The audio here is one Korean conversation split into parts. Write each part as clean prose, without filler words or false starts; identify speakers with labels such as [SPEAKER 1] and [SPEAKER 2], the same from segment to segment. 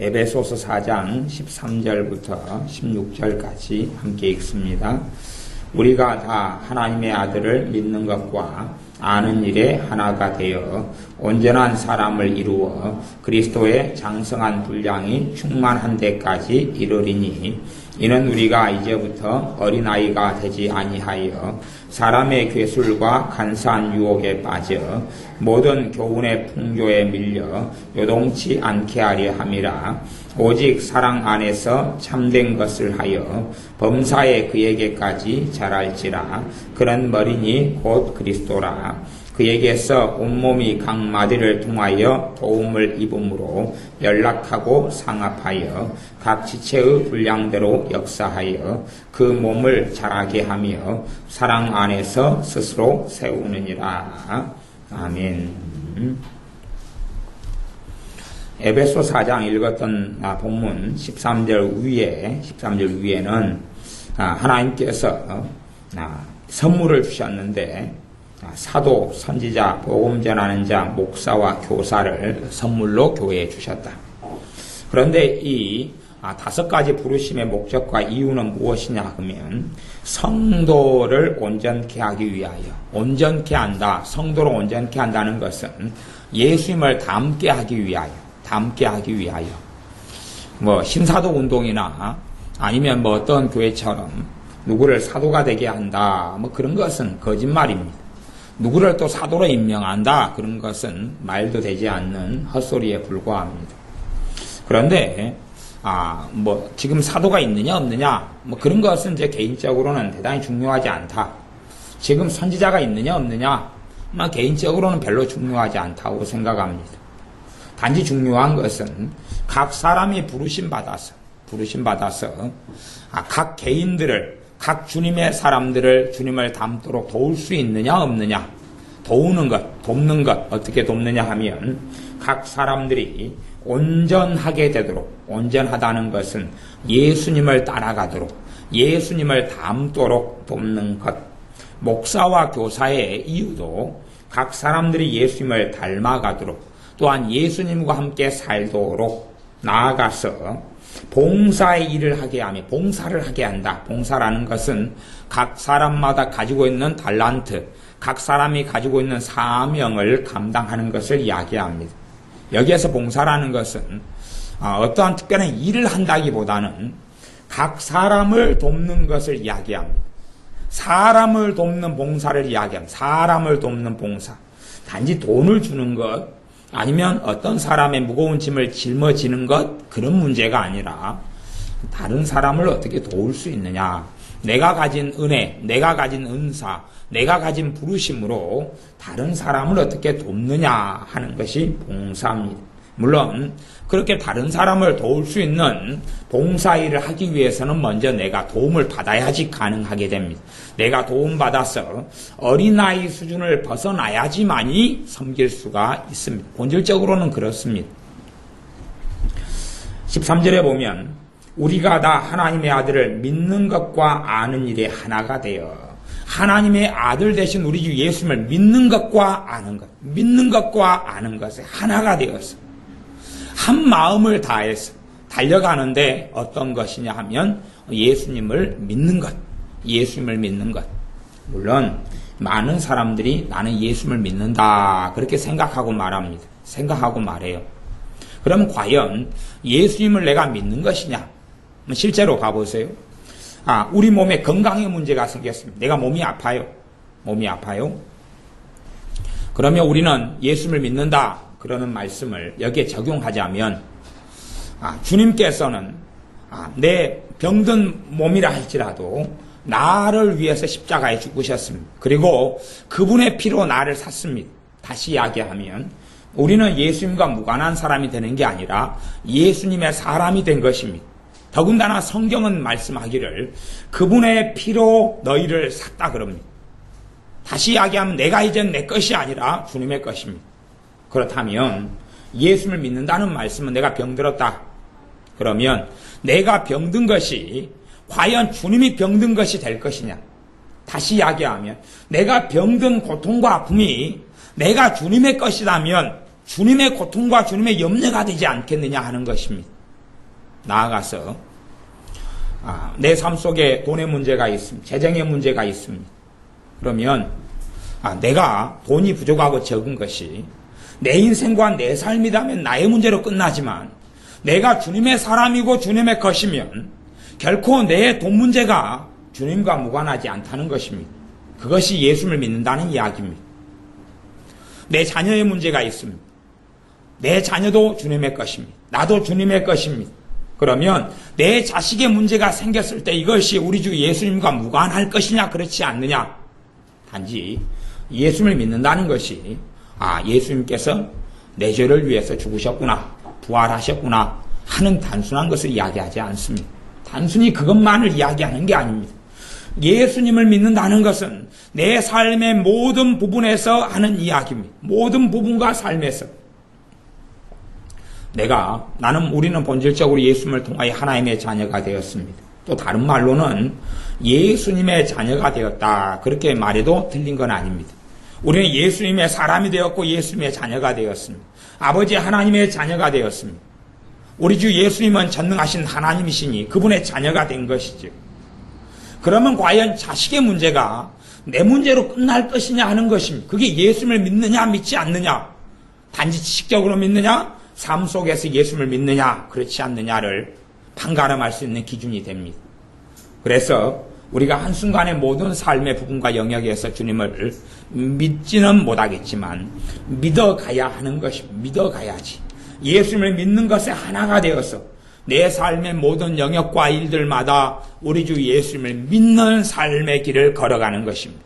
[SPEAKER 1] 에베소서 4장 13절부터 16절까지 함께 읽습니다. 우리가 다 하나님의 아들을 믿는 것과 아는 일에 하나가 되어 온전한 사람을 이루어 그리스도의 장성한 분량이 충만한 데까지 이르리니, 이는 우리가 이제부터 어린아이가 되지 아니하여 사람의 괴술과 간사한 유혹에 빠져 모든 교훈의 풍조에 밀려 요동치 않게 하려 함이라. 오직 사랑 안에서 참된 것을 하여 범사에 그에게까지 자랄지라. 그런 머리니 곧 그리스도라. 그에게서 온몸이 각 마디를 통하여 도움을 입음으로 연락하고 상합하여 각 지체의 분량대로 역사하여 그 몸을 자라게 하며 사랑 안에서 스스로 세우느니라. 아멘. 에베소 4장 읽었던 본문 13절 위에는 하나님께서 선물을 주셨는데, 사도, 선지자, 복음 전하는 자, 목사와 교사를 선물로 교회에 주셨다. 그런데 이 5가지 부르심의 목적과 이유는 무엇이냐 하면, 성도를 온전케 하기 위하여, 온전케 한다, 성도를 온전케 한다는 것은 예수님을 닮게 하기 위하여, 신사도 운동이나 아니면 어떤 교회처럼 누구를 사도가 되게 한다, 그런 것은 거짓말입니다. 누구를 또 사도로 임명한다, 그런 것은 말도 되지 않는 헛소리에 불과합니다. 그런데 지금 사도가 있느냐 없느냐, 그런 것은 제 개인적으로는 대단히 중요하지 않다. 지금 선지자가 있느냐 없느냐, 개인적으로는 별로 중요하지 않다고 생각합니다. 단지 중요한 것은 각 사람이 부르심 받아서 각 개인들을, 각 주님의 사람들을 주님을 닮도록 도울 수 있느냐 없느냐, 돕는 것, 어떻게 돕느냐 하면 각 사람들이 온전하게 되도록, 온전하다는 것은 예수님을 따라가도록, 예수님을 닮도록 돕는 것. 목사와 교사의 이유도 각 사람들이 예수님을 닮아가도록, 또한 예수님과 함께 살도록 나아가서 봉사의 일을 하게 하며, 봉사를 하게 한다. 봉사라는 것은 각 사람마다 가지고 있는 달란트, 각 사람이 가지고 있는 사명을 감당하는 것을 이야기합니다. 여기에서 봉사라는 것은 어떠한 특별한 일을 한다기보다는 각 사람을 돕는 것을 이야기합니다. 사람을 돕는 봉사를 이야기합니다. 사람을 돕는 봉사. 단지 돈을 주는 것, 아니면 어떤 사람의 무거운 짐을 짊어지는 것, 그런 문제가 아니라 다른 사람을 어떻게 도울 수 있느냐, 내가 가진 은혜, 내가 가진 은사, 내가 가진 부르심으로 다른 사람을 어떻게 돕느냐 하는 것이 봉사입니다. 물론 그렇게 다른 사람을 도울 수 있는 봉사일을 하기 위해서는 먼저 내가 도움을 받아야지 가능하게 됩니다. 내가 도움받아서 어린아이 수준을 벗어나야지만이 섬길 수가 있습니다. 본질적으로는 그렇습니다. 13절에 보면 우리가 다 하나님의 아들을 믿는 것과 아는 일에 하나가 되어, 하나님의 아들 되신 우리 주 예수님을 믿는 것과 아는 것에 하나가 되어서 한 마음을 다해서 달려가는데 어떤 것이냐 하면 예수님을 믿는 것. 물론 많은 사람들이 나는 예수님을 믿는다, 그렇게 생각하고 말해요. 그럼 과연 예수님을 내가 믿는 것이냐? 실제로 봐보세요. 우리 몸에 건강의 문제가 생겼습니다. 내가 몸이 아파요. 그러면 우리는 예수님을 믿는다, 그러는 말씀을 여기에 적용하자면, 주님께서는 내 병든 몸이라 할지라도 나를 위해서 십자가에 죽으셨습니다. 그리고 그분의 피로 나를 샀습니다. 다시 이야기하면 우리는 예수님과 무관한 사람이 되는 게 아니라 예수님의 사람이 된 것입니다. 더군다나 성경은 말씀하기를 그분의 피로 너희를 샀다 그럽니다. 다시 이야기하면 내가 이젠 내 것이 아니라 주님의 것입니다. 그렇다면 예수님을 믿는다는 말씀은 내가 병들었다, 그러면 내가 병든 것이 과연 주님이 병든 것이 될 것이냐? 다시 이야기하면 내가 병든 고통과 아픔이 내가 주님의 것이라면 주님의 고통과 주님의 염려가 되지 않겠느냐 하는 것입니다. 나아가서 내 삶 속에 돈의 문제가 있습니다. 재정의 문제가 있습니다. 그러면 내가 돈이 부족하고 적은 것이 내 인생과 내 삶이라면 나의 문제로 끝나지만 내가 주님의 사람이고 주님의 것이면 결코 내 돈 문제가 주님과 무관하지 않다는 것입니다. 그것이 예수를 믿는다는 이야기입니다. 내 자녀의 문제가 있습니다. 내 자녀도 주님의 것입니다. 나도 주님의 것입니다. 그러면 내 자식의 문제가 생겼을 때 이것이 우리 주 예수님과 무관할 것이냐 그렇지 않느냐. 단지 예수를 믿는다는 것이 예수님께서 내 죄를 위해서 죽으셨구나, 부활하셨구나 하는 단순한 것을 이야기하지 않습니다. 단순히 그것만을 이야기하는 게 아닙니다. 예수님을 믿는다는 것은 내 삶의 모든 부분에서 하는 이야기입니다. 모든 부분과 삶에서 우리는 본질적으로 예수님을 통하여 하나님의 자녀가 되었습니다. 또 다른 말로는 예수님의 자녀가 되었다. 그렇게 말해도 틀린 건 아닙니다. 우리는 예수님의 사람이 되었고 예수님의 자녀가 되었습니다. 아버지 하나님의 자녀가 되었습니다. 우리 주 예수님은 전능하신 하나님이시니 그분의 자녀가 된 것이죠. 그러면 과연 자식의 문제가 내 문제로 끝날 것이냐 하는 것입니다. 그게 예수님을 믿느냐 믿지 않느냐, 단지 지식적으로 믿느냐, 삶 속에서 예수님을 믿느냐 그렇지 않느냐를 판가름할 수 있는 기준이 됩니다. 그래서 우리가 한순간에 모든 삶의 부분과 영역에서 주님을 믿지는 못하겠지만 믿어가야 하는 것입니다. 믿어가야지. 예수님을 믿는 것에 하나가 되어서 내 삶의 모든 영역과 일들마다 우리 주 예수님을 믿는 삶의 길을 걸어가는 것입니다.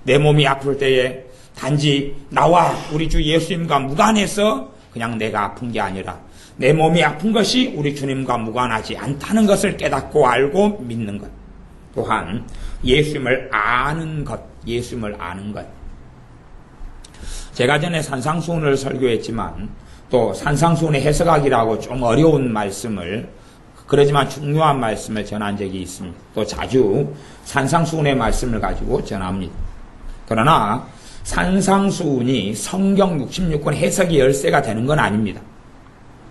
[SPEAKER 1] 내 몸이 아플 때에 단지 나와 우리 주 예수님과 무관해서 그냥 내가 아픈 게 아니라 내 몸이 아픈 것이 우리 주님과 무관하지 않다는 것을 깨닫고 알고 믿는 것. 또한 예수님을 아는 것, 예수님을 아는 것. 제가 전에 산상수훈을 설교했지만 또 산상수훈의 해석학이라고 좀 어려운 말씀을, 그러지만 중요한 말씀을 전한 적이 있습니다. 또 자주 산상수훈의 말씀을 가지고 전합니다. 그러나 산상수훈이 성경 66권 해석이 열쇠가 되는 건 아닙니다.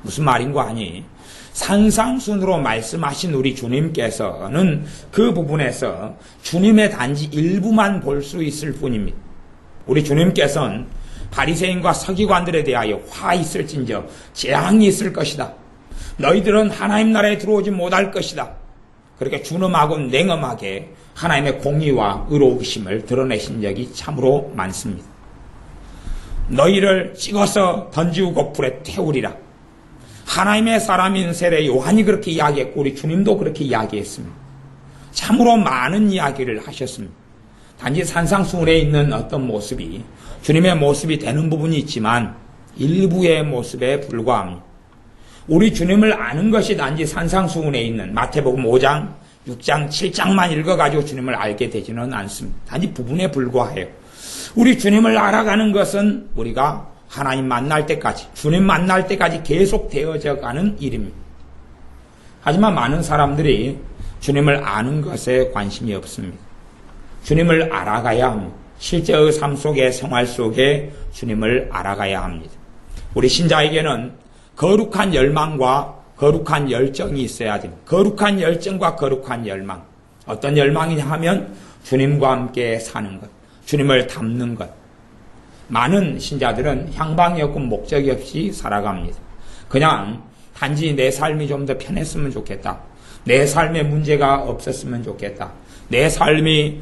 [SPEAKER 1] 무슨 말인고 하니 산상수훈으로 말씀하신 우리 주님께서는 그 부분에서 주님의 단지 일부만 볼 수 있을 뿐입니다. 우리 주님께서는 바리새인과 서기관들에 대하여 화 있을진저 재앙이 있을 것이다. 너희들은 하나님 나라에 들어오지 못할 것이다. 그렇게 준엄하고 냉엄하게 하나님의 공의와 의로우심을 드러내신 적이 참으로 많습니다. 너희를 찍어서 던지고 불에 태우리라. 하나님의 사람인 세례 요한이 그렇게 이야기했고 우리 주님도 그렇게 이야기했습니다. 참으로 많은 이야기를 하셨습니다. 단지 산상수훈에 있는 어떤 모습이 주님의 모습이 되는 부분이 있지만 일부의 모습에 불과합니다. 우리 주님을 아는 것이 단지 산상수훈에 있는 마태복음 5장, 6장, 7장만 읽어가지고 주님을 알게 되지는 않습니다. 단지 부분에 불과해요. 우리 주님을 알아가는 것은 우리가 하나님 만날 때까지, 주님 만날 때까지 계속 되어져 가는 일입니다. 하지만 많은 사람들이 주님을 아는 것에 관심이 없습니다. 주님을 알아가야 합니다. 실제의 삶 속에, 생활 속에 주님을 알아가야 합니다. 우리 신자에게는 거룩한 열망과 거룩한 열정이 있어야 됩니다. 거룩한 열정과 거룩한 열망. 어떤 열망이냐 하면 주님과 함께 사는 것, 주님을 닮는 것. 많은 신자들은 향방이 없고 목적이 없이 살아갑니다. 그냥 단지 내 삶이 좀 더 편했으면 좋겠다. 내 삶에 문제가 없었으면 좋겠다. 내 삶이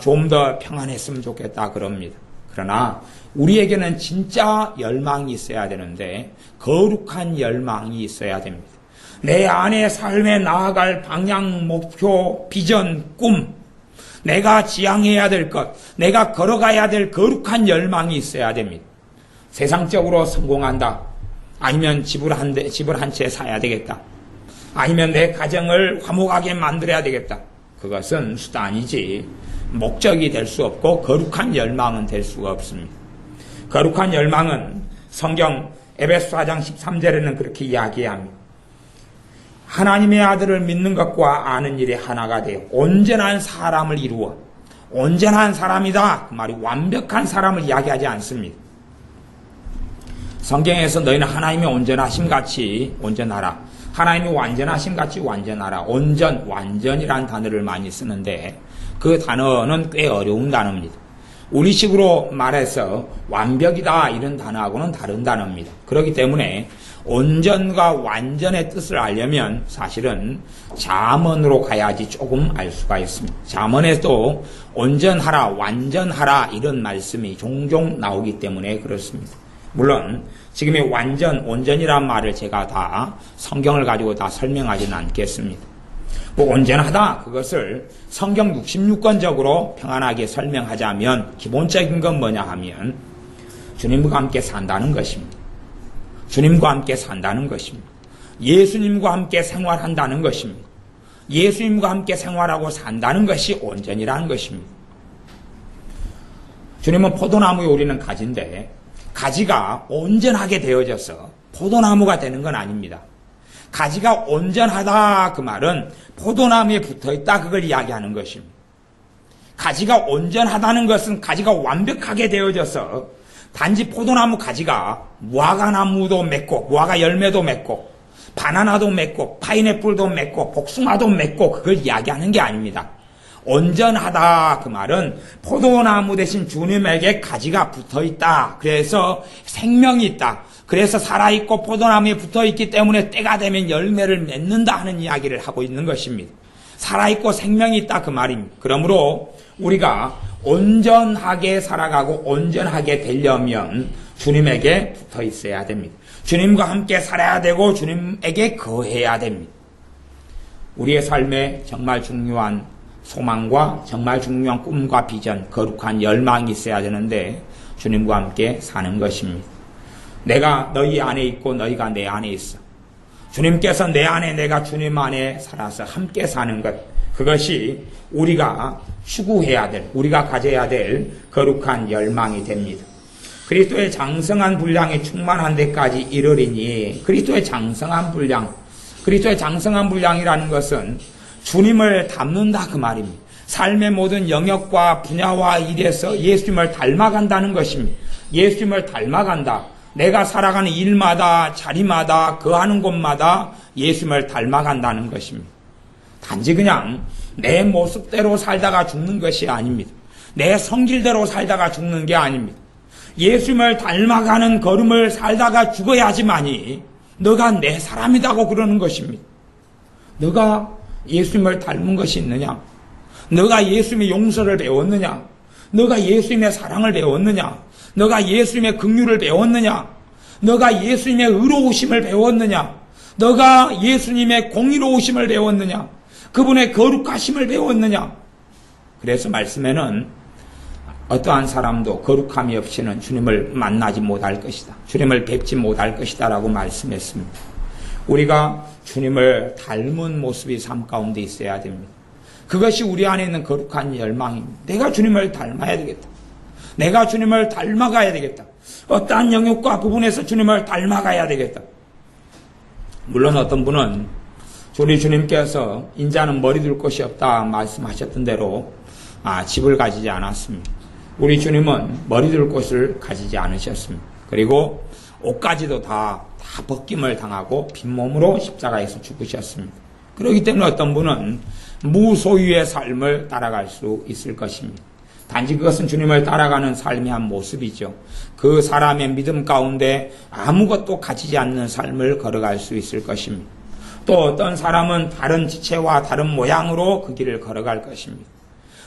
[SPEAKER 1] 좀 더 평안했으면 좋겠다 그럽니다. 그러나 우리에게는 진짜 열망이 있어야 되는데 거룩한 열망이 있어야 됩니다. 내 안에 삶에 나아갈 방향, 목표, 비전, 꿈, 내가 지향해야 될 것, 내가 걸어가야 될 거룩한 열망이 있어야 됩니다. 세상적으로 성공한다. 아니면 집을 한 채 사야 되겠다. 아니면 내 가정을 화목하게 만들어야 되겠다. 그것은 수단이지 목적이 될 수 없고 거룩한 열망은 될 수가 없습니다. 거룩한 열망은 성경 에베소 4장 13절에는 그렇게 이야기합니다. 하나님의 아들을 믿는 것과 아는 일이 하나가 되어 온전한 사람을 이루어, 온전한 사람이다. 그 말이 완벽한 사람을 이야기하지 않습니다. 성경에서 너희는 하나님의 온전하심 같이 온전하라, 하나님이 완전하신 같이 완전하라. 온전, 완전이라는 단어를 많이 쓰는데 그 단어는 꽤 어려운 단어입니다. 우리식으로 말해서 완벽이다 이런 단어하고는 다른 단어입니다. 그렇기 때문에 온전과 완전의 뜻을 알려면 사실은 잠언으로 가야지 조금 알 수가 있습니다. 잠언에도 온전하라, 완전하라 이런 말씀이 종종 나오기 때문에 그렇습니다. 물론 지금의 완전, 온전이란 말을 제가 다 성경을 가지고 다 설명하지는 않겠습니다. 뭐 온전하다 그것을 성경 66권적으로 평안하게 설명하자면 기본적인 건 뭐냐 하면 주님과 함께 산다는 것입니다. 주님과 함께 산다는 것입니다. 예수님과 함께 생활한다는 것입니다. 예수님과 함께 생활하고 산다는 것이 온전이라는 것입니다. 주님은 포도나무에 우리는 가지인데 가지가 온전하게 되어져서 포도나무가 되는 건 아닙니다. 가지가 온전하다 그 말은 포도나무에 붙어있다 그걸 이야기하는 것입니다. 가지가 온전하다는 것은 가지가 완벽하게 되어져서 단지 포도나무 가지가 무화과나무도 맺고 무화과 열매도 맺고 바나나도 맺고 파인애플도 맺고 복숭아도 맺고 그걸 이야기하는 게 아닙니다. 온전하다 그 말은 포도나무 대신 주님에게 가지가 붙어있다. 그래서 생명이 있다. 그래서 살아있고 포도나무에 붙어있기 때문에 때가 되면 열매를 맺는다 하는 이야기를 하고 있는 것입니다. 살아있고 생명이 있다 그 말입니다. 그러므로 우리가 온전하게 살아가고 온전하게 되려면 주님에게 붙어 있어야 됩니다. 주님과 함께 살아야 되고 주님에게 거해야 됩니다. 우리의 삶에 정말 중요한 소망과 정말 중요한 꿈과 비전, 거룩한 열망이 있어야 되는데 주님과 함께 사는 것입니다. 내가 너희 안에 있고 너희가 내 안에 있어. 주님께서 내 안에 내가 주님 안에 살아서 함께 사는 것, 그것이 우리가 추구해야 될, 우리가 가져야 될 거룩한 열망이 됩니다. 그리스도의 장성한 분량이 충만한 데까지 이르리니, 그리스도의 장성한 분량, 그리스도의 장성한 분량이라는 것은 주님을 닮는다 그 말입니다. 삶의 모든 영역과 분야와 일에서 예수님을 닮아간다는 것입니다. 예수님을 닮아간다. 내가 살아가는 일마다 자리마다 거하는 곳마다 예수님을 닮아간다는 것입니다. 단지 그냥 내 모습대로 살다가 죽는 것이 아닙니다. 내 성질대로 살다가 죽는 게 아닙니다. 예수님을 닮아가는 걸음을 살다가 죽어야지만이 너가 내 사람이라고 그러는 것입니다. 너가 예수님을 닮은 것이 있느냐? 너가 예수님의 용서를 배웠느냐? 너가 예수님의 사랑을 배웠느냐? 너가 예수님의 긍휼을 배웠느냐? 너가 예수님의 의로우심을 배웠느냐? 너가 예수님의 공의로우심을 배웠느냐? 그분의 거룩하심을 배웠느냐? 그래서 말씀에는 어떠한 사람도 거룩함이 없이는 주님을 만나지 못할 것이다. 주님을 뵙지 못할 것이다 라고 말씀했습니다. 우리가 주님을 닮은 모습이 삶 가운데 있어야 됩니다. 그것이 우리 안에 있는 거룩한 열망입니다. 내가 주님을 닮아야 되겠다. 내가 주님을 닮아가야 되겠다. 어떠한 영역과 부분에서 주님을 닮아가야 되겠다. 물론 어떤 분은 우리 주님께서 인자는 머리 둘 곳이 없다 말씀하셨던 대로 집을 가지지 않았습니다. 우리 주님은 머리 둘 곳을 가지지 않으셨습니다. 그리고 옷가지도 다 벗김을 당하고 빈몸으로 십자가에서 죽으셨습니다. 그렇기 때문에 어떤 분은 무소유의 삶을 따라갈 수 있을 것입니다. 단지 그것은 주님을 따라가는 삶의 한 모습이죠. 그 사람의 믿음 가운데 아무것도 가지지 않는 삶을 걸어갈 수 있을 것입니다. 또 어떤 사람은 다른 지체와 다른 모양으로 그 길을 걸어갈 것입니다.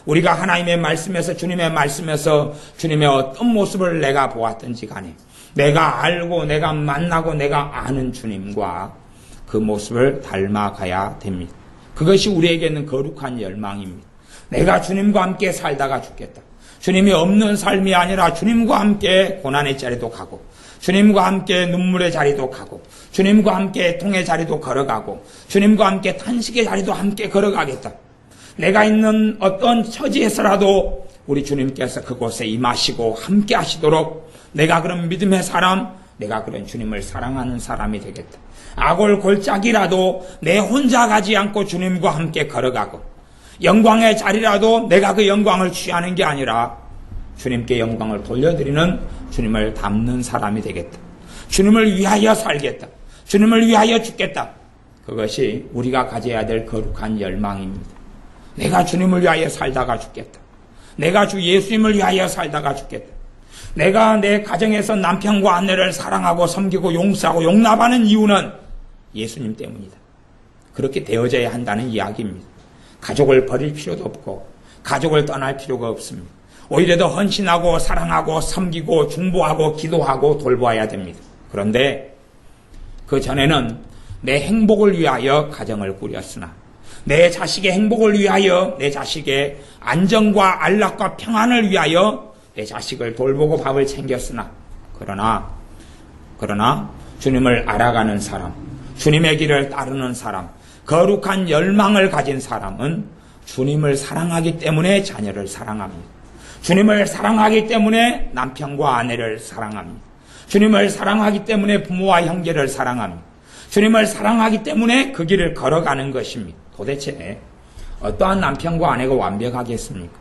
[SPEAKER 1] 우리가 하나님의 말씀에서 주님의 말씀에서 주님의 어떤 모습을 내가 보았든지 간에 내가 알고 내가 만나고 내가 아는 주님과 그 모습을 닮아가야 됩니다. 그것이 우리에게는 거룩한 열망입니다. 내가 주님과 함께 살다가 죽겠다. 주님이 없는 삶이 아니라 주님과 함께 고난의 자리도 가고 주님과 함께 눈물의 자리도 가고 주님과 함께 통의 자리도 걸어가고 주님과 함께 탄식의 자리도 함께 걸어가겠다. 내가 있는 어떤 처지에서라도 우리 주님께서 그곳에 임하시고 함께 하시도록 내가 그런 믿음의 사람, 내가 그런 주님을 사랑하는 사람이 되겠다. 악올 골짜기라도 내 혼자 가지 않고 주님과 함께 걸어가고 영광의 자리라도 내가 그 영광을 취하는 게 아니라 주님께 영광을 돌려드리는 주님을 닮는 사람이 되겠다. 주님을 위하여 살겠다. 주님을 위하여 죽겠다. 그것이 우리가 가져야 될 거룩한 열망입니다. 내가 주님을 위하여 살다가 죽겠다. 내가 주 예수님을 위하여 살다가 죽겠다. 내가 내 가정에서 남편과 아내를 사랑하고 섬기고 용서하고 용납하는 이유는 예수님 때문이다. 그렇게 되어져야 한다는 이야기입니다. 가족을 버릴 필요도 없고 가족을 떠날 필요가 없습니다. 오히려 더 헌신하고 사랑하고 섬기고 중보하고 기도하고 돌보아야 됩니다. 그런데 그 전에는 내 행복을 위하여 가정을 꾸렸으나 내 자식의 행복을 위하여 내 자식의 안정과 안락과 평안을 위하여 내 자식을 돌보고 밥을 챙겼으나 그러나 주님을 알아가는 사람, 주님의 길을 따르는 사람, 거룩한 열망을 가진 사람은 주님을 사랑하기 때문에 자녀를 사랑합니다. 주님을 사랑하기 때문에 남편과 아내를 사랑합니다. 주님을 사랑하기 때문에 부모와 형제를 사랑합니다. 주님을 사랑하기 때문에 그 길을 걸어가는 것입니다. 도대체 어떠한 남편과 아내가 완벽하겠습니까?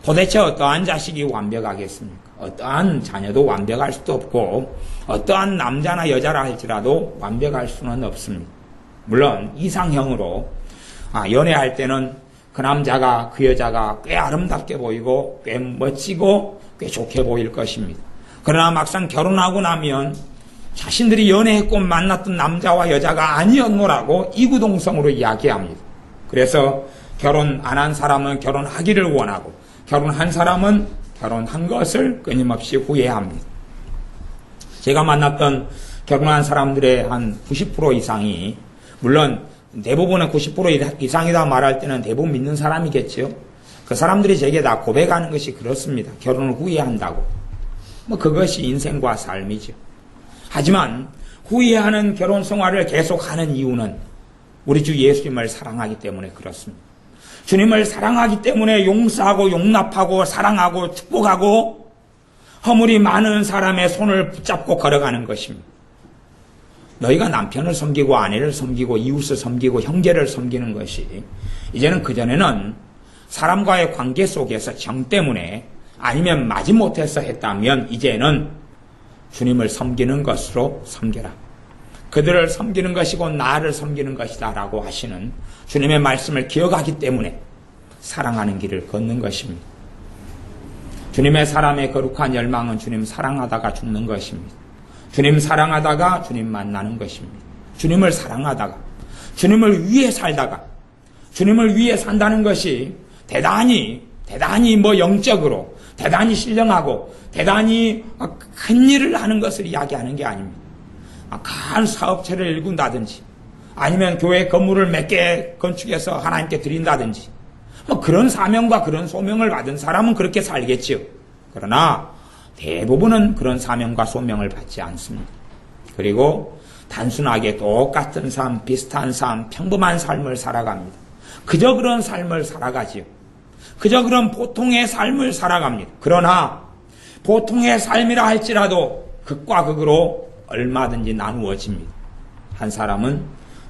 [SPEAKER 1] 도대체 어떠한 자식이 완벽하겠습니까? 어떠한 자녀도 완벽할 수도 없고 어떠한 남자나 여자라 할지라도 완벽할 수는 없습니다. 물론 이상형으로 연애할 때는 그 남자가 그 여자가 꽤 아름답게 보이고 꽤 멋지고 꽤 좋게 보일 것입니다. 그러나 막상 결혼하고 나면 자신들이 연애했고 만났던 남자와 여자가 아니었노라고 이구동성으로 이야기합니다. 그래서 결혼 안 한 사람은 결혼하기를 원하고 결혼한 사람은 결혼한 것을 끊임없이 후회합니다. 제가 만났던 결혼한 사람들의 한 90% 이상이 물론 대부분은 90% 이상이다 말할 때는 대부분 믿는 사람이겠죠. 그 사람들이 제게 다 고백하는 것이 그렇습니다. 결혼을 후회한다고. 그것이 인생과 삶이죠. 하지만 후회하는 결혼 생활을 계속하는 이유는 우리 주 예수님을 사랑하기 때문에 그렇습니다. 주님을 사랑하기 때문에 용서하고 용납하고 사랑하고 축복하고 허물이 많은 사람의 손을 붙잡고 걸어가는 것입니다. 너희가 남편을 섬기고 아내를 섬기고 이웃을 섬기고 형제를 섬기는 것이 이제는 그전에는 사람과의 관계 속에서 정 때문에 아니면 마지못해서 했다면 이제는 주님을 섬기는 것으로 섬겨라. 그들을 섬기는 것이 곧 나를 섬기는 것이다 라고 하시는 주님의 말씀을 기억하기 때문에 사랑하는 길을 걷는 것입니다. 주님의 사람의 거룩한 열망은 주님 사랑하다가 죽는 것입니다. 주님 사랑하다가 주님 만나는 것입니다. 주님을 사랑하다가 주님을 위해 살다가 주님을 위해 산다는 것이 대단히 영적으로 대단히 신령하고 대단히 큰 일을 하는 것을 이야기하는 게 아닙니다. 큰 사업체를 일군다든지 아니면 교회 건물을 몇 개 건축해서 하나님께 드린다든지 그런 사명과 그런 소명을 받은 사람은 그렇게 살겠지요. 그러나 대부분은 그런 사명과 소명을 받지 않습니다. 그리고 단순하게 똑같은 삶, 비슷한 삶, 평범한 삶을 살아갑니다. 그저 그런 삶을 살아가지요. 그저 그런 보통의 삶을 살아갑니다. 그러나 보통의 삶이라 할지라도 극과 극으로 얼마든지 나누어집니다. 한 사람은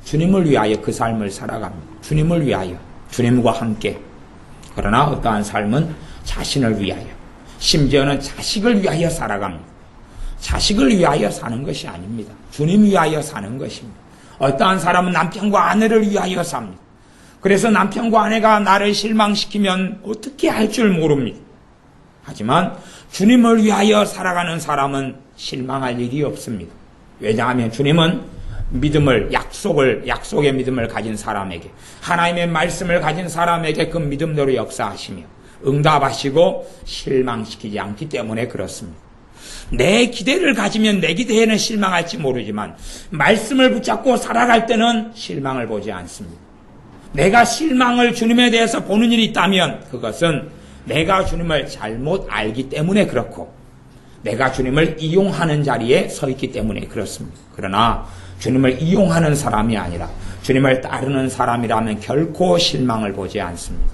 [SPEAKER 1] 주님을 위하여 그 삶을 살아갑니다. 주님을 위하여, 주님과 함께. 그러나 어떠한 삶은 자신을 위하여, 심지어는 자식을 위하여 살아갑니다. 자식을 위하여 사는 것이 아닙니다. 주님 위하여 사는 것입니다. 어떠한 사람은 남편과 아내를 위하여 삽니다. 그래서 남편과 아내가 나를 실망시키면 어떻게 할 줄 모릅니다. 하지만 주님을 위하여 살아가는 사람은 실망할 일이 없습니다. 왜냐하면 주님은 믿음을, 약속의 믿음을 가진 사람에게, 하나님의 말씀을 가진 사람에게 그 믿음대로 역사하시며 응답하시고 실망시키지 않기 때문에 그렇습니다. 내 기대를 가지면 내 기대에는 실망할지 모르지만 말씀을 붙잡고 살아갈 때는 실망을 보지 않습니다. 내가 실망을 주님에 대해서 보는 일이 있다면 그것은 내가 주님을 잘못 알기 때문에 그렇고 내가 주님을 이용하는 자리에 서 있기 때문에 그렇습니다. 그러나 주님을 이용하는 사람이 아니라 주님을 따르는 사람이라면 결코 실망을 보지 않습니다.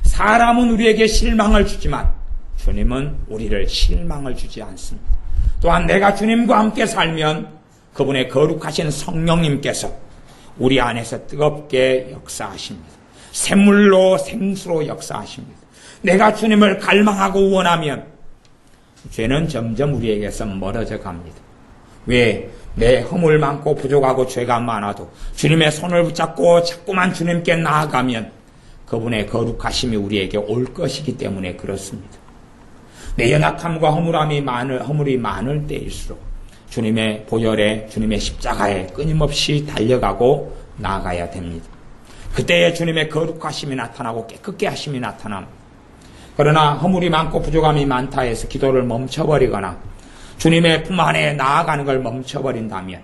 [SPEAKER 1] 사람은 우리에게 실망을 주지만 주님은 우리를 실망을 주지 않습니다. 또한 내가 주님과 함께 살면 그분의 거룩하신 성령님께서 우리 안에서 뜨겁게 역사하십니다. 샘물로 생수로 역사하십니다. 내가 주님을 갈망하고 원하면 죄는 점점 우리에게서 멀어져 갑니다. 왜? 내 허물 많고 부족하고 죄가 많아도 주님의 손을 붙잡고 자꾸만 주님께 나아가면 그분의 거룩하심이 우리에게 올 것이기 때문에 그렇습니다. 내 연약함과 허물이 많을 때일수록 주님의 보혈에, 주님의 십자가에 끊임없이 달려가고 나아가야 됩니다. 그때에 주님의 거룩하심이 나타나고 깨끗게 하심이 나타납니다. 그러나 허물이 많고 부족함이 많다 해서 기도를 멈춰버리거나 주님의 품 안에 나아가는 걸 멈춰버린다면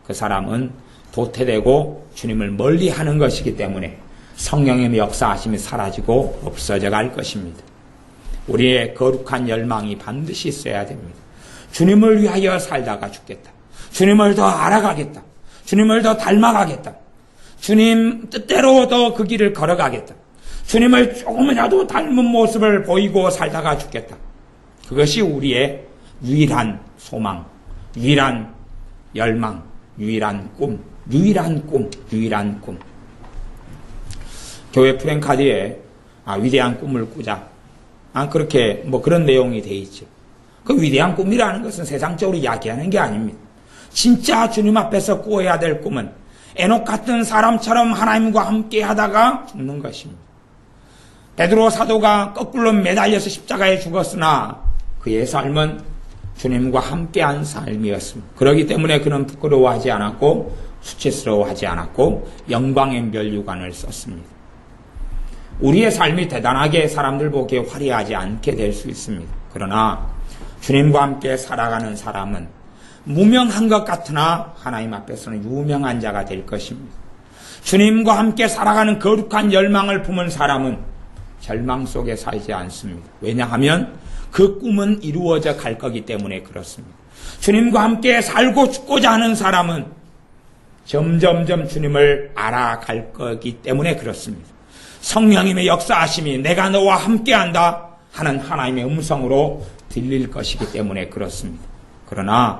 [SPEAKER 1] 그 사람은 도태되고 주님을 멀리하는 것이기 때문에 성령의 역사하심이 사라지고 없어져 갈 것입니다. 우리의 거룩한 열망이 반드시 있어야 됩니다. 주님을 위하여 살다가 죽겠다. 주님을 더 알아가겠다. 주님을 더 닮아가겠다. 주님 뜻대로 더 그 길을 걸어가겠다. 주님을 조금이라도 닮은 모습을 보이고 살다가 죽겠다. 그것이 우리의 유일한 소망, 유일한 열망, 유일한 꿈. 교회 프랭카드에 위대한 꿈을 꾸자. 그렇게 그런 내용이 돼 있죠. 그 위대한 꿈이라는 것은 세상적으로 이야기하는 게 아닙니다. 진짜 주님 앞에서 꾸어야 될 꿈은 에녹 같은 사람처럼 하나님과 함께 하다가 죽는 것입니다. 베드로 사도가 거꾸로 매달려서 십자가에 죽었으나 그의 삶은 주님과 함께한 삶이었습니다. 그렇기 때문에 그는 부끄러워하지 않았고 수치스러워하지 않았고 영광의 면류관을 썼습니다. 우리의 삶이 대단하게 사람들 보기에 화려하지 않게 될 수 있습니다. 그러나 주님과 함께 살아가는 사람은 무명한 것 같으나 하나님 앞에서는 유명한 자가 될 것입니다. 주님과 함께 살아가는 거룩한 열망을 품은 사람은 절망 속에 살지 않습니다. 왜냐하면 그 꿈은 이루어져 갈 거기 때문에 그렇습니다. 주님과 함께 살고 죽고자 하는 사람은 점점점 주님을 알아갈 거기 때문에 그렇습니다. 성령님의 역사하심이 내가 너와 함께한다 하는 하나님의 음성으로 들릴 것이기 때문에 그렇습니다. 그러나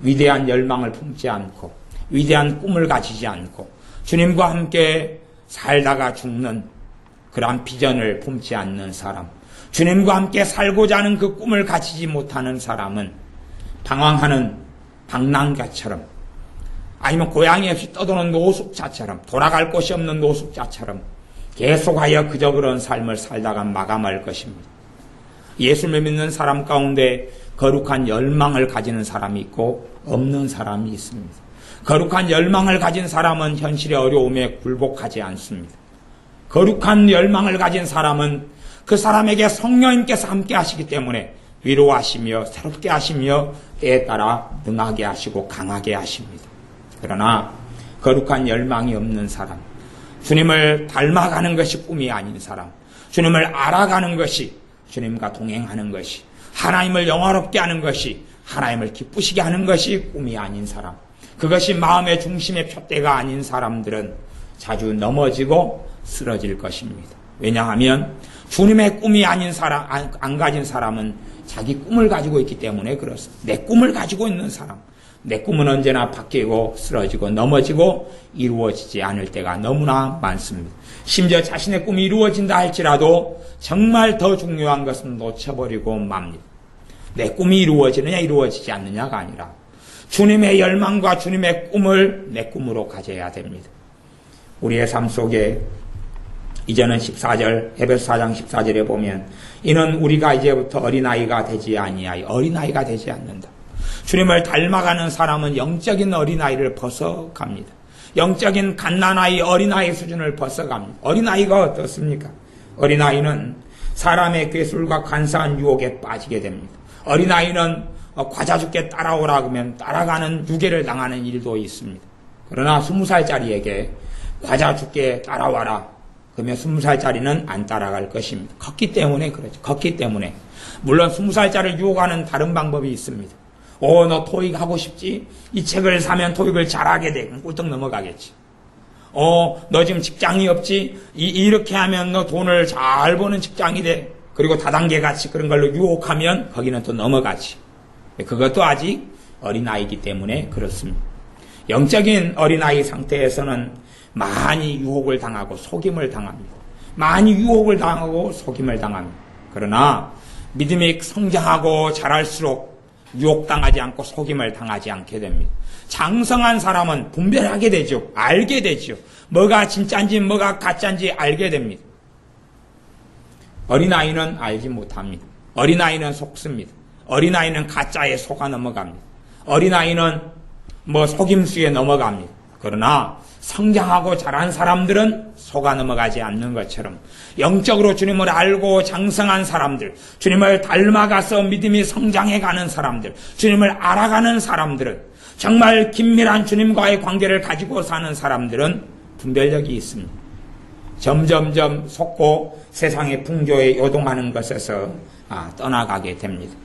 [SPEAKER 1] 위대한 열망을 품지 않고 위대한 꿈을 가지지 않고 주님과 함께 살다가 죽는 그러한 비전을 품지 않는 사람, 주님과 함께 살고자 하는 그 꿈을 가지지 못하는 사람은 방황하는 방랑자처럼 아니면 고양이 없이 떠도는 노숙자처럼 돌아갈 곳이 없는 노숙자처럼 계속하여 그저 그런 삶을 살다가 마감할 것입니다. 예수를 믿는 사람 가운데 거룩한 열망을 가지는 사람이 있고 없는 사람이 있습니다. 거룩한 열망을 가진 사람은 현실의 어려움에 굴복하지 않습니다. 거룩한 열망을 가진 사람은 그 사람에게 성령님께서 함께 하시기 때문에 위로하시며 새롭게 하시며 때에 따라 능하게 하시고 강하게 하십니다. 그러나 거룩한 열망이 없는 사람, 주님을 닮아가는 것이 꿈이 아닌 사람, 주님을 알아가는 것이 주님과 동행하는 것이 하나님을 영화롭게 하는 것이 하나님을 기쁘시게 하는 것이 꿈이 아닌 사람, 그것이 마음의 중심의 푯대가 아닌 사람들은 자주 넘어지고 쓰러질 것입니다. 왜냐하면 주님의 꿈이 아닌 사람, 안 가진 사람은 자기 꿈을 가지고 있기 때문에 그렇습니다. 내 꿈을 가지고 있는 사람, 내 꿈은 언제나 바뀌고 쓰러지고 넘어지고 이루어지지 않을 때가 너무나 많습니다. 심지어 자신의 꿈이 이루어진다 할지라도 정말 더 중요한 것은 놓쳐버리고 맙니다. 내 꿈이 이루어지느냐 이루어지지 않느냐가 아니라 주님의 열망과 주님의 꿈을 내 꿈으로 가져야 됩니다. 우리의 삶 속에 이제는 14절 에베소 4장 14절에 보면 이는 우리가 이제부터 어린아이가 되지 아니하여 어린아이가 되지 않는다. 주님을 닮아가는 사람은 영적인 어린아이를 벗어갑니다. 영적인 갓난아이 어린아이 수준을 벗어갑니다. 어린아이가 어떻습니까? 어린아이는 사람의 괴술과 간사한 유혹에 빠지게 됩니다. 어린아이는 과자 줄게 따라오라 그러면 따라가는 유괴를 당하는 일도 있습니다. 그러나 20살짜리에게 과자 줄게 따라와라 그러면 20살짜리는 안 따라갈 것입니다. 컸기 때문에 그렇죠. 컸기 때문에. 물론 20살짜리를 유혹하는 다른 방법이 있습니다. 너 토익 하고 싶지? 이 책을 사면 토익을 잘하게 돼. 꿀떡 넘어가겠지. 너 지금 직장이 없지? 이렇게 하면 너 돈을 잘 버는 직장이 돼. 그리고 다단계 같이 그런 걸로 유혹하면 거기는 또 넘어가지. 그것도 아직 어린아이기 때문에 그렇습니다. 영적인 어린아이 상태에서는 많이 유혹을 당하고 속임을 당합니다. 많이 유혹을 당하고 속임을 당합니다. 그러나 믿음이 성장하고 자랄수록 유혹당하지 않고 속임을 당하지 않게 됩니다. 장성한 사람은 분별하게 되죠. 알게 되죠. 뭐가 진짜인지 뭐가 가짜인지 알게 됩니다. 어린아이는 알지 못합니다. 어린아이는 속습니다. 어린아이는 가짜에 속아 넘어갑니다. 어린아이는 속임수에 넘어갑니다. 그러나 성장하고 자란 사람들은 속아 넘어가지 않는 것처럼 영적으로 주님을 알고 장성한 사람들, 주님을 닮아가서 믿음이 성장해가는 사람들, 주님을 알아가는 사람들은, 정말 긴밀한 주님과의 관계를 가지고 사는 사람들은 분별력이 있습니다. 점점점 속고 세상의 풍조에 요동하는 것에서 떠나가게 됩니다.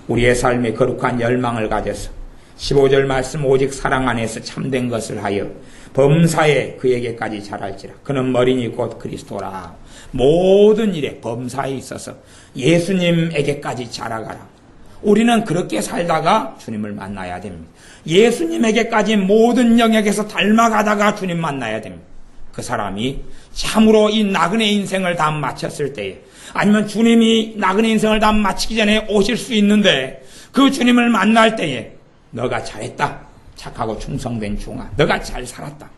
[SPEAKER 1] 우리의 삶에 거룩한 열망을 가져서 15절 말씀 오직 사랑 안에서 참된 것을 하여 범사에 그에게까지 자랄지라. 그는 머리니 곧 그리스도라. 모든 일에 범사에 있어서 예수님에게까지 자라가라. 우리는 그렇게 살다가 주님을 만나야 됩니다. 예수님에게까지 모든 영역에서 닮아가다가 주님 만나야 됩니다. 그 사람이 참으로 이 나그네 인생을 다 마쳤을 때에, 아니면 주님이 나그네 인생을 다 마치기 전에 오실 수 있는데 그 주님을 만날 때에 너가 잘했다. 착하고 충성된 종아. 너가 잘 살았다.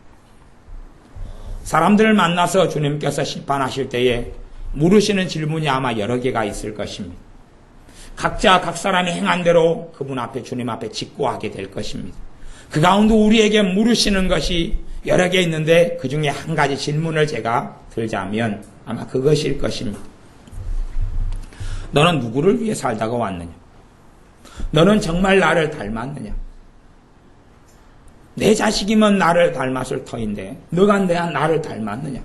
[SPEAKER 1] 사람들을 만나서 주님께서 심판하실 때에 물으시는 질문이 아마 여러 개가 있을 것입니다. 각자 각 사람이 행한 대로 그분 앞에, 주님 앞에 직고하게 될 것입니다. 그 가운데 우리에게 물으시는 것이 여러 개 있는데 그 중에 한 가지 질문을 제가 들자면 아마 그것일 것입니다. 너는 누구를 위해 살다가 왔느냐? 너는 정말 나를 닮았느냐? 내 자식이면 나를 닮았을 터인데 너가 나를 닮았느냐?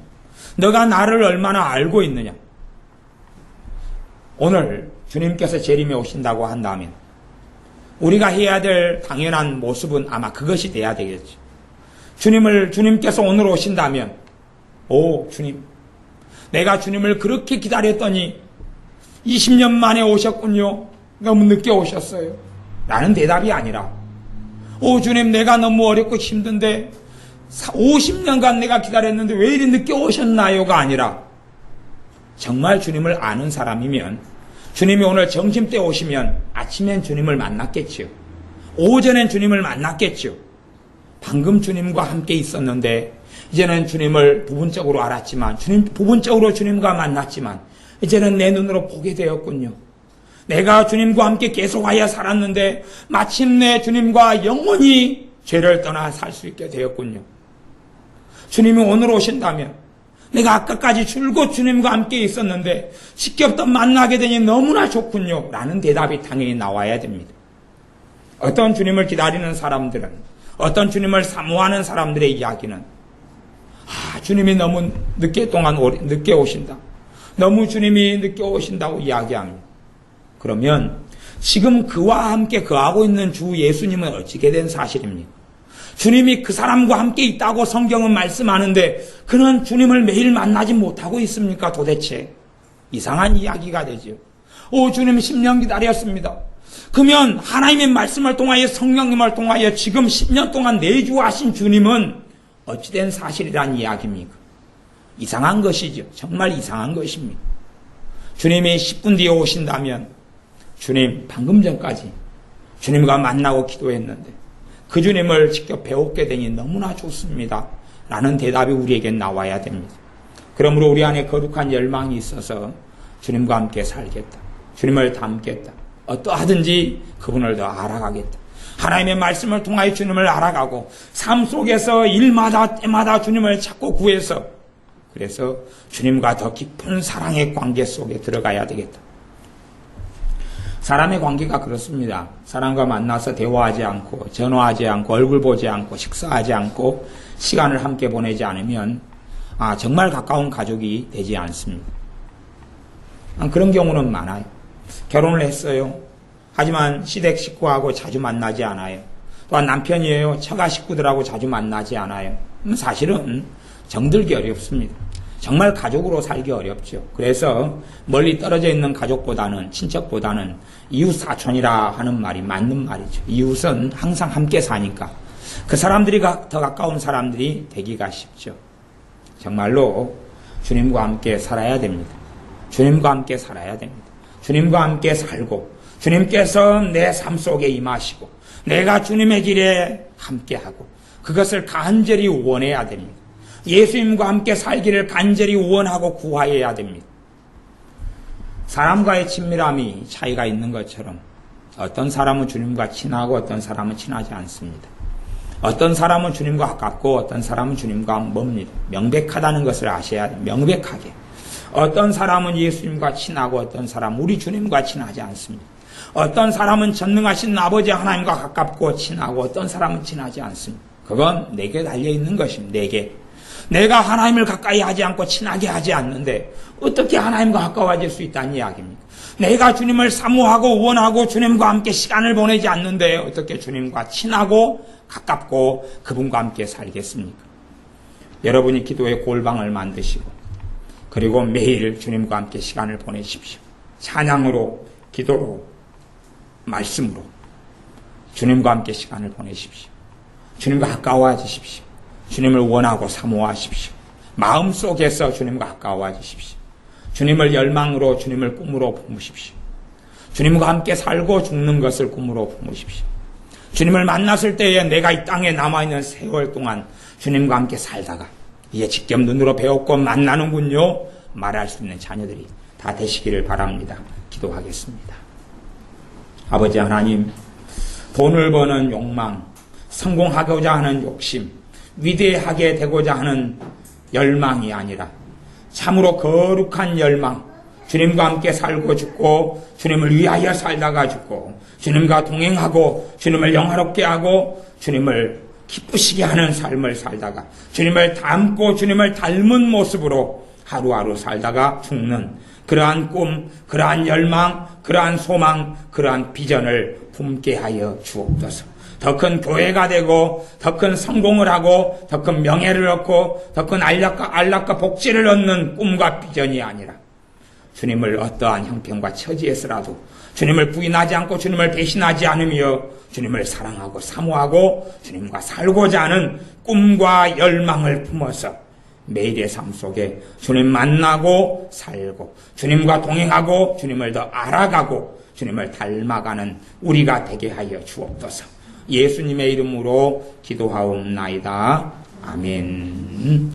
[SPEAKER 1] 너가 나를 얼마나 알고 있느냐? 오늘 주님께서 재림에 오신다고 한다면 우리가 해야 될 당연한 모습은 아마 그것이 돼야 되겠죠. 주님께서 오늘 오신다면, 오 주님, 내가 주님을 그렇게 기다렸더니 20년 만에 오셨군요. 너무 늦게 오셨어요. 라는 대답이 아니라, 오 주님, 내가 너무 어렵고 힘든데 50년간 내가 기다렸는데 왜 이리 늦게 오셨나요가 아니라, 정말 주님을 아는 사람이면 주님이 오늘 점심때 오시면 아침엔 주님을 만났겠죠. 오전엔 주님을 만났겠죠. 방금 주님과 함께 있었는데 이제는 주님을 부분적으로 알았지만, 부분적으로 주님과 만났지만 이제는 내 눈으로 보게 되었군요. 내가 주님과 함께 계속하여 살았는데 마침내 주님과 영원히 죄를 떠나 살 수 있게 되었군요. 주님이 오늘 오신다면, 내가 아까까지 줄곧 주님과 함께 있었는데 직접 또 만나게 되니 너무나 좋군요. 라는 대답이 당연히 나와야 됩니다. 어떤 주님을 기다리는 사람들은, 어떤 주님을 사모하는 사람들의 이야기는, 주님이 너무 늦게 오신다. 너무 주님이 늦게 오신다고 이야기합니다. 그러면 지금 그와 함께 거하고 있는 주 예수님은 어찌게 된 사실입니까? 주님이 그 사람과 함께 있다고 성경은 말씀하는데 그는 주님을 매일 만나지 못하고 있습니까? 도대체 이상한 이야기가 되죠. 오 주님 10년 기다렸습니다. 그러면 하나님의 말씀을 통하여, 성령님을 통하여 지금 10년 동안 내주하신 주님은 어찌된 사실이란 이야기입니까? 이상한 것이죠. 정말 이상한 것입니다. 주님이 10분 뒤에 오신다면, 주님 방금 전까지 주님과 만나고 기도했는데 그 주님을 직접 배웠게 되니 너무나 좋습니다. 라는 대답이 우리에게 나와야 됩니다. 그러므로 우리 안에 거룩한 열망이 있어서 주님과 함께 살겠다. 주님을 닮겠다. 어떠하든지 그분을 더 알아가겠다. 하나님의 말씀을 통하여 주님을 알아가고 삶 속에서 일마다 때마다 주님을 찾고 구해서, 그래서 주님과 더 깊은 사랑의 관계 속에 들어가야 되겠다. 사람의 관계가 그렇습니다. 사람과 만나서 대화하지 않고, 전화하지 않고, 얼굴 보지 않고, 식사하지 않고, 시간을 함께 보내지 않으면 정말 가까운 가족이 되지 않습니다. 그런 경우는 많아요. 결혼을 했어요. 하지만 시댁 식구하고 자주 만나지 않아요. 또한 남편이에요. 처가 식구들하고 자주 만나지 않아요. 사실은 정들기 어렵습니다. 정말 가족으로 살기 어렵죠. 그래서 멀리 떨어져 있는 가족보다는, 친척보다는 이웃 사촌이라 하는 말이 맞는 말이죠. 이웃은 항상 함께 사니까 그 사람들이 더 가까운 사람들이 되기가 쉽죠. 정말로 주님과 함께 살아야 됩니다. 주님과 함께 살아야 됩니다. 주님과 함께 살고 주님께서 내 삶 속에 임하시고 내가 주님의 길에 함께하고 그것을 간절히 원해야 됩니다. 예수님과 함께 살기를 간절히 원하고 구하여야 됩니다. 사람과의 친밀함이 차이가 있는 것처럼 어떤 사람은 주님과 친하고 어떤 사람은 친하지 않습니다. 어떤 사람은 주님과 가깝고 어떤 사람은 주님과 멉니다. 명백하다는 것을 아셔야 돼요. 명백하게. 어떤 사람은 예수님과 친하고 어떤 사람은 우리 주님과 친하지 않습니다. 어떤 사람은 전능하신 아버지 하나님과 가깝고 친하고 어떤 사람은 친하지 않습니다. 그건 내게 달려있는 것입니다. 내게. 내가 하나님을 가까이 하지 않고 친하게 하지 않는데 어떻게 하나님과 가까워질 수 있다는 이야기입니까? 내가 주님을 사모하고 원하고 주님과 함께 시간을 보내지 않는데 어떻게 주님과 친하고 가깝고 그분과 함께 살겠습니까? 여러분이 기도의 골방을 만드시고 그리고 매일 주님과 함께 시간을 보내십시오. 찬양으로, 기도로, 말씀으로 주님과 함께 시간을 보내십시오. 주님과 가까워지십시오. 주님을 원하고 사모하십시오. 마음속에서 주님과 가까워지십시오. 주님을 열망으로, 주님을 꿈으로 품으십시오. 주님과 함께 살고 죽는 것을 꿈으로 품으십시오. 주님을 만났을 때에 내가 이 땅에 남아있는 세월 동안 주님과 함께 살다가 이제 직접 눈으로 배웠고 만나는군요 말할 수 있는 자녀들이 다 되시기를 바랍니다. 기도하겠습니다. 아버지 하나님, 돈을 버는 욕망, 성공하고자 하는 욕심, 위대하게 되고자 하는 열망이 아니라 참으로 거룩한 열망, 주님과 함께 살고 죽고 주님을 위하여 살다가 죽고 주님과 동행하고 주님을 영화롭게 하고 주님을 기쁘시게 하는 삶을 살다가 주님을 닮고 주님을 닮은 모습으로 하루하루 살다가 죽는 그러한 꿈, 그러한 열망, 그러한 소망, 그러한 비전을 품게 하여 주옵소서. 더 큰 교회가 되고 더 큰 성공을 하고 더 큰 명예를 얻고 더 큰 안락과 복지를 얻는 꿈과 비전이 아니라 주님을 어떠한 형편과 처지에서라도 주님을 부인하지 않고 주님을 배신하지 않으며 주님을 사랑하고 사모하고 주님과 살고자 하는 꿈과 열망을 품어서 매일의 삶 속에 주님 만나고 살고 주님과 동행하고 주님을 더 알아가고 주님을 닮아가는 우리가 되게 하여 주옵소서. 예수님의 이름으로 기도하옵나이다. 아멘.